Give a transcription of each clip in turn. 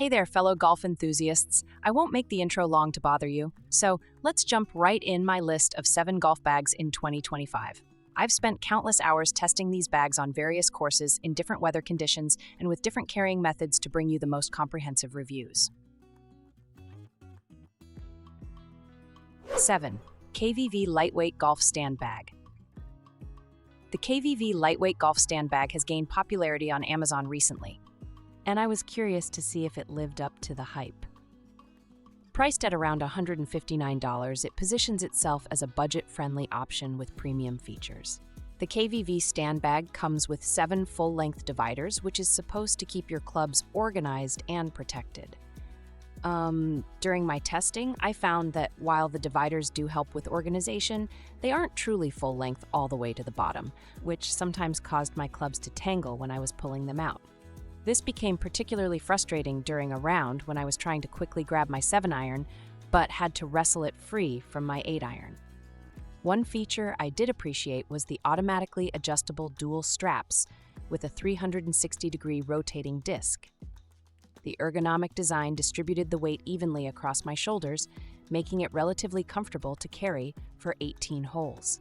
Hey there, fellow golf enthusiasts. I won't make the intro long to bother you, so let's jump right in my list of 7 golf bags in 2025. I've spent countless hours testing these bags on various courses in different weather conditions and with different carrying methods to bring you the most comprehensive reviews. 7. KVV Lightweight Golf Stand Bag. The KVV Lightweight Golf Stand Bag has gained popularity on Amazon recently, and I was curious to see if it lived up to the hype. Priced at around $159, it positions itself as a budget-friendly option with premium features. The KVV stand bag comes with 7 full-length dividers, which is supposed to keep your clubs organized and protected. During my testing, I found that while the dividers do help with organization, they aren't truly full length all the way to the bottom, which sometimes caused my clubs to tangle when I was pulling them out. This became particularly frustrating during a round when I was trying to quickly grab my 7-iron, but had to wrestle it free from my 8-iron. One feature I did appreciate was the automatically adjustable dual straps with a 360-degree rotating disc. The ergonomic design distributed the weight evenly across my shoulders, making it relatively comfortable to carry for 18 holes.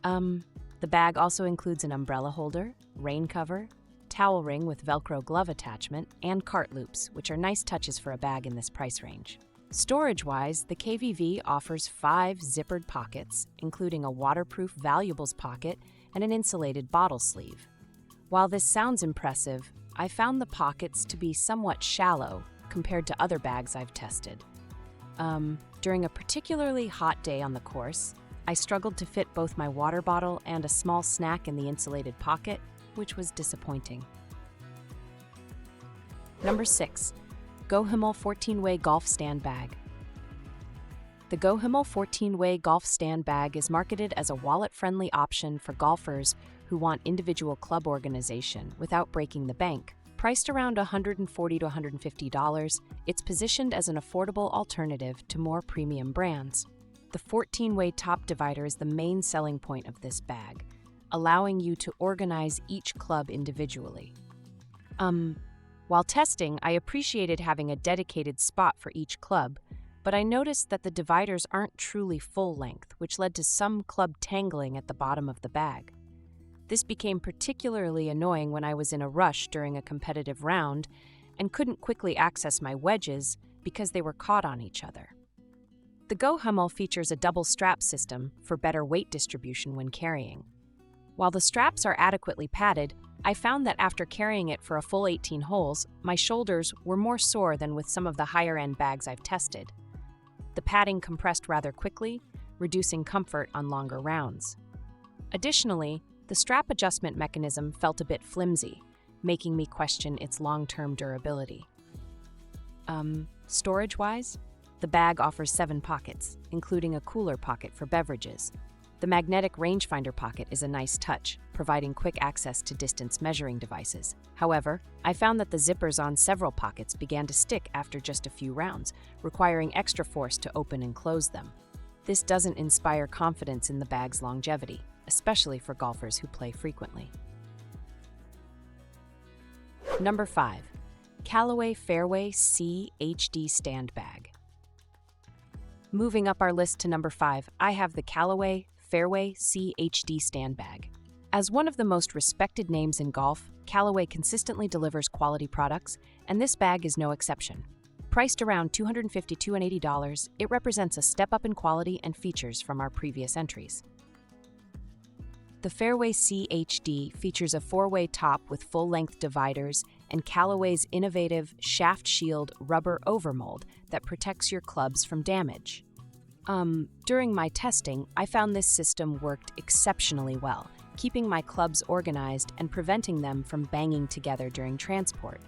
The bag also includes an umbrella holder, rain cover, towel ring with Velcro glove attachment, and cart loops, which are nice touches for a bag in this price range. Storage-wise, the KVV offers 5 zippered pockets, including a waterproof valuables pocket and an insulated bottle sleeve. While this sounds impressive, I found the pockets to be somewhat shallow compared to other bags I've tested. During a particularly hot day on the course, I struggled to fit both my water bottle and a small snack in the insulated pocket, which was disappointing. Number 6. GoHimal 14-Way Golf Stand Bag. The GoHimal 14-Way Golf Stand Bag is marketed as a wallet-friendly option for golfers who want individual club organization without breaking the bank. Priced around $140 to $150, it's positioned as an affordable alternative to more premium brands. The 14-way top divider is the main selling point of this bag, allowing you to organize each club individually. While testing, I appreciated having a dedicated spot for each club, but I noticed that the dividers aren't truly full length, which led to some club tangling at the bottom of the bag. This became particularly annoying when I was in a rush during a competitive round and couldn't quickly access my wedges because they were caught on each other. The GoHimal features a double strap system for better weight distribution when carrying. While the straps are adequately padded, I found that after carrying it for a full 18 holes, my shoulders were more sore than with some of the higher-end bags I've tested. The padding compressed rather quickly, reducing comfort on longer rounds. Additionally, the strap adjustment mechanism felt a bit flimsy, making me question its long-term durability. Storage-wise, the bag offers 7 pockets, including a cooler pocket for beverages. The magnetic rangefinder pocket is a nice touch, providing quick access to distance measuring devices. However, I found that the zippers on several pockets began to stick after just a few rounds, requiring extra force to open and close them. This doesn't inspire confidence in the bag's longevity, especially for golfers who play frequently. Number 5. Callaway Fairway C HD Stand Bag. Moving up our list to number 5, I have the Callaway Fairway C HD Stand Bag. As one of the most respected names in golf, Callaway consistently delivers quality products, and this bag is no exception. Priced around $250 to $280, it represents a step up in quality and features from our previous entries. The Fairway C HD features a 4-way top with full-length dividers and Callaway's innovative Shaft Shield rubber overmold that protects your clubs from damage. During my testing, I found this system worked exceptionally well, keeping my clubs organized and preventing them from banging together during transport.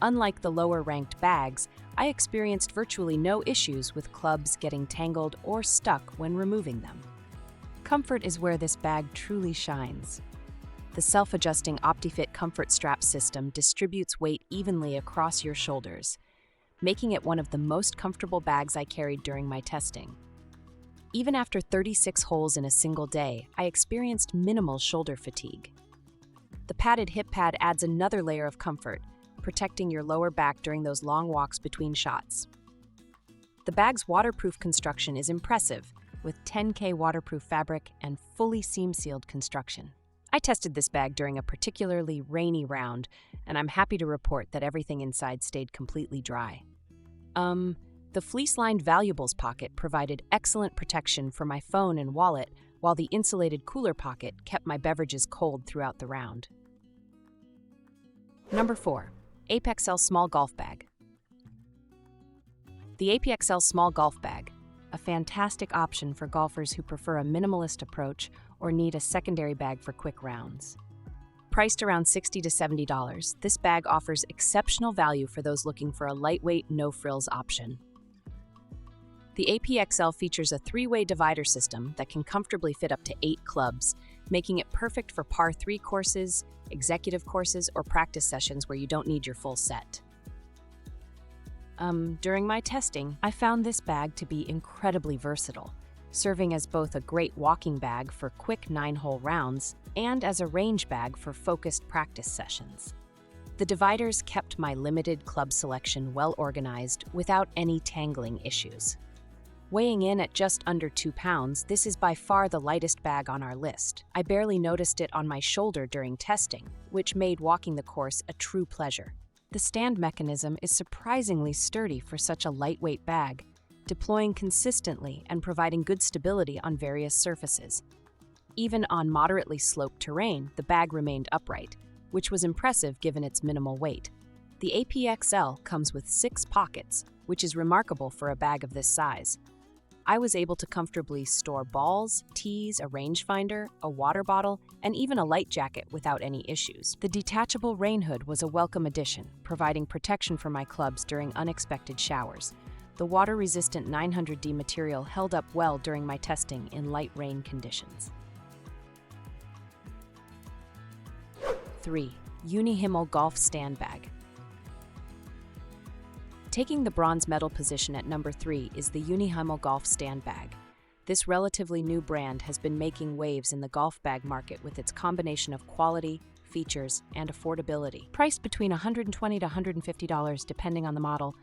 Unlike the lower-ranked bags, I experienced virtually no issues with clubs getting tangled or stuck when removing them. Comfort is where this bag truly shines. The self-adjusting OptiFit comfort strap system distributes weight evenly across your shoulders, making it one of the most comfortable bags I carried during my testing. Even after 36 holes in a single day, I experienced minimal shoulder fatigue. The padded hip pad adds another layer of comfort, protecting your lower back during those long walks between shots. The bag's waterproof construction is impressive, with 10K waterproof fabric and fully seam-sealed construction. I tested this bag during a particularly rainy round, and I'm happy to report that everything inside stayed completely dry. The fleece-lined valuables pocket provided excellent protection for my phone and wallet, while the insulated cooler pocket kept my beverages cold throughout the round. Number 4. APXL Small Golf Bag. The APXL Small Golf Bag, a fantastic option for golfers who prefer a minimalist approach or need a secondary bag for quick rounds. Priced around $60 to $70, this bag offers exceptional value for those looking for a lightweight, no-frills option. The APXL features a 3-way divider system that can comfortably fit up to 8 clubs, making it perfect for par 3 courses, executive courses, or practice sessions where you don't need your full set. During my testing, I found this bag to be incredibly versatile, serving as both a great walking bag for quick 9-hole rounds and as a range bag for focused practice sessions. The dividers kept my limited club selection well organized without any tangling issues. Weighing in at just under 2 pounds, this is by far the lightest bag on our list. I barely noticed it on my shoulder during testing, which made walking the course a true pleasure. The stand mechanism is surprisingly sturdy for such a lightweight bag, deploying consistently and providing good stability on various surfaces. Even on moderately sloped terrain, the bag remained upright, which was impressive given its minimal weight. The APXL comes with 6 pockets, which is remarkable for a bag of this size. I was able to comfortably store balls, tees, a rangefinder, a water bottle, and even a light jacket without any issues. The detachable rain hood was a welcome addition, providing protection for my clubs during unexpected showers. The water-resistant 900D material held up well during my testing in light rain conditions. 3. UniHimal Golf Stand Bag. Taking the bronze medal position at number 3 is the UniHimal Golf Stand Bag. This relatively new brand has been making waves in the golf bag market with its combination of quality, features, and affordability. Priced between $120 to $150 depending on the model,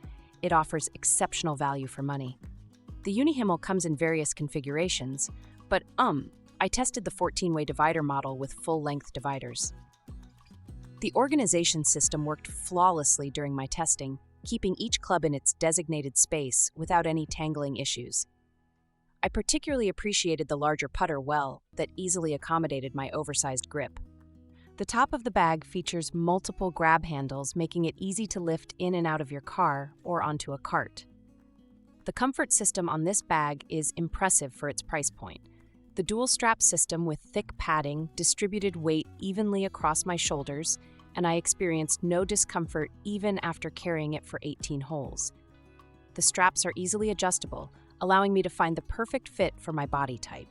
it offers exceptional value for money. The UniHimal comes in various configurations, but I tested the 14-way divider model with full-length dividers. The organization system worked flawlessly during my testing, keeping each club in its designated space without any tangling issues. I particularly appreciated the larger putter well that easily accommodated my oversized grip. The top of the bag features multiple grab handles, making it easy to lift in and out of your car or onto a cart. The comfort system on this bag is impressive for its price point. The dual strap system with thick padding distributed weight evenly across my shoulders, and I experienced no discomfort even after carrying it for 18 holes. The straps are easily adjustable, allowing me to find the perfect fit for my body type.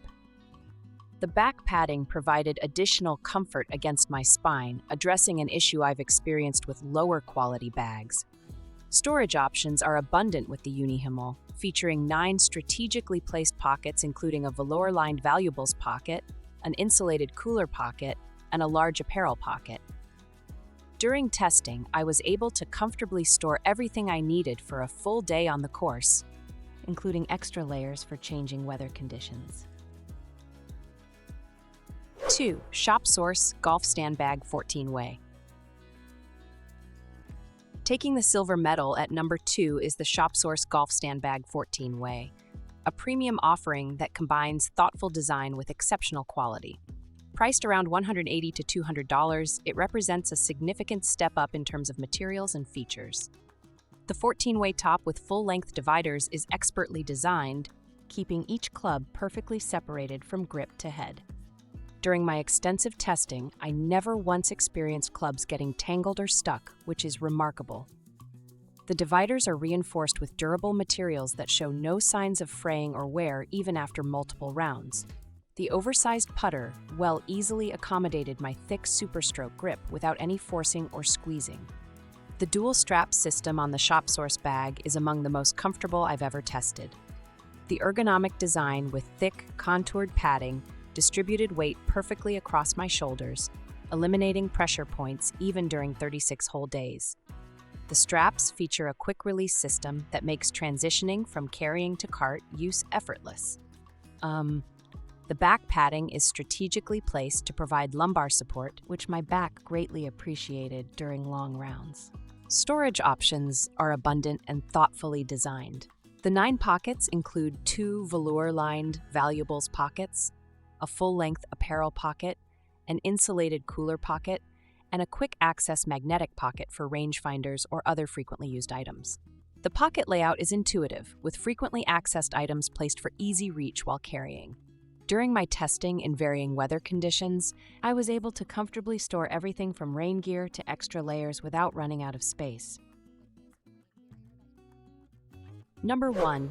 The back padding provided additional comfort against my spine, addressing an issue I've experienced with lower quality bags. Storage options are abundant with the UniHimal, featuring 9 strategically placed pockets including a velour-lined valuables pocket, an insulated cooler pocket, and a large apparel pocket. During testing, I was able to comfortably store everything I needed for a full day on the course, including extra layers for changing weather conditions. 2. Shopsource Golf Stand Bag 14-way. Taking the silver medal at number 2 is the Shopsource Golf Stand Bag 14-way, a premium offering that combines thoughtful design with exceptional quality. Priced around $180 to $200, it represents a significant step up in terms of materials and features. The 14-way top with full-length dividers is expertly designed, keeping each club perfectly separated from grip to head. During my extensive testing, I never once experienced clubs getting tangled or stuck, which is remarkable. The dividers are reinforced with durable materials that show no signs of fraying or wear even after multiple rounds. The oversized putter easily accommodated my thick superstroke grip without any forcing or squeezing. The dual strap system on the Shopsource bag is among the most comfortable I've ever tested. The ergonomic design with thick, contoured padding distributed weight perfectly across my shoulders, eliminating pressure points even during 36-hole days. The straps feature a quick-release system that makes transitioning from carrying to cart use effortless. The back padding is strategically placed to provide lumbar support, which my back greatly appreciated during long rounds. Storage options are abundant and thoughtfully designed. The 9 pockets include 2 velour-lined valuables pockets, a full-length apparel pocket, an insulated cooler pocket, and a quick-access magnetic pocket for rangefinders or other frequently used items. The pocket layout is intuitive, with frequently accessed items placed for easy reach while carrying. During my testing in varying weather conditions, I was able to comfortably store everything from rain gear to extra layers without running out of space. Number 1.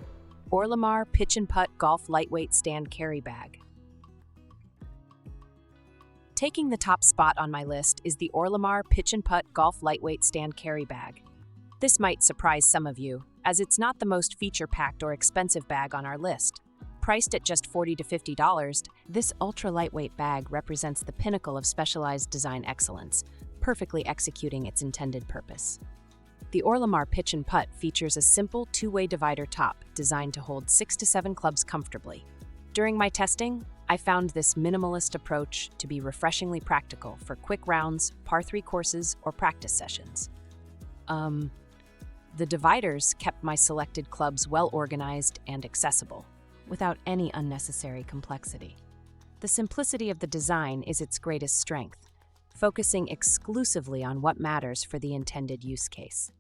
Orlimar Pitch and Putt Golf Lightweight Stand Carry Bag. Taking the top spot on my list is the Orlimar Pitch and Putt Golf Lightweight Stand Carry Bag. This might surprise some of you, as it's not the most feature-packed or expensive bag on our list. Priced at just $40 to $50, this ultra-lightweight bag represents the pinnacle of specialized design excellence, perfectly executing its intended purpose. The Orlimar Pitch and Putt features a simple 2-way divider top designed to hold 6 to 7 clubs comfortably. During my testing, I found this minimalist approach to be refreshingly practical for quick rounds, par 3 courses, or practice sessions. The dividers kept my selected clubs well organized and accessible, without any unnecessary complexity. The simplicity of the design is its greatest strength, focusing exclusively on what matters for the intended use case.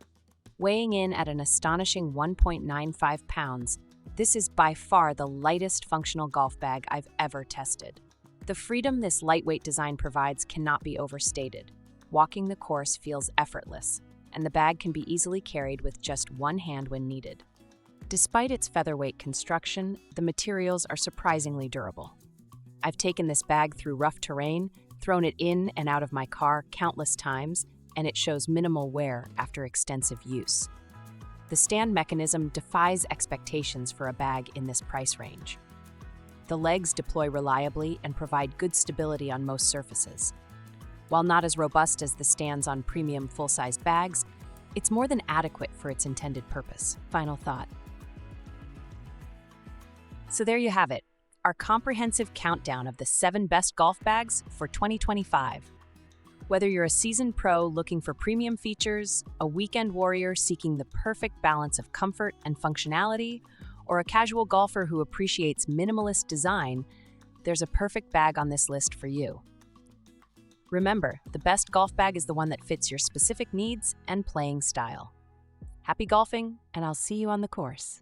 Weighing in at an astonishing 1.95 pounds, this is by far the lightest functional golf bag I've ever tested. The freedom this lightweight design provides cannot be overstated. Walking the course feels effortless, and the bag can be easily carried with just one hand when needed. Despite its featherweight construction, the materials are surprisingly durable. I've taken this bag through rough terrain, thrown it in and out of my car countless times, and it shows minimal wear after extensive use. The stand mechanism defies expectations for a bag in this price range. The legs deploy reliably and provide good stability on most surfaces. While not as robust as the stands on premium full-size bags, it's more than adequate for its intended purpose. Final thought. So there you have it, our comprehensive countdown of the 7 best golf bags for 2025. Whether you're a seasoned pro looking for premium features, a weekend warrior seeking the perfect balance of comfort and functionality, or a casual golfer who appreciates minimalist design, there's a perfect bag on this list for you. Remember, the best golf bag is the one that fits your specific needs and playing style. Happy golfing, and I'll see you on the course.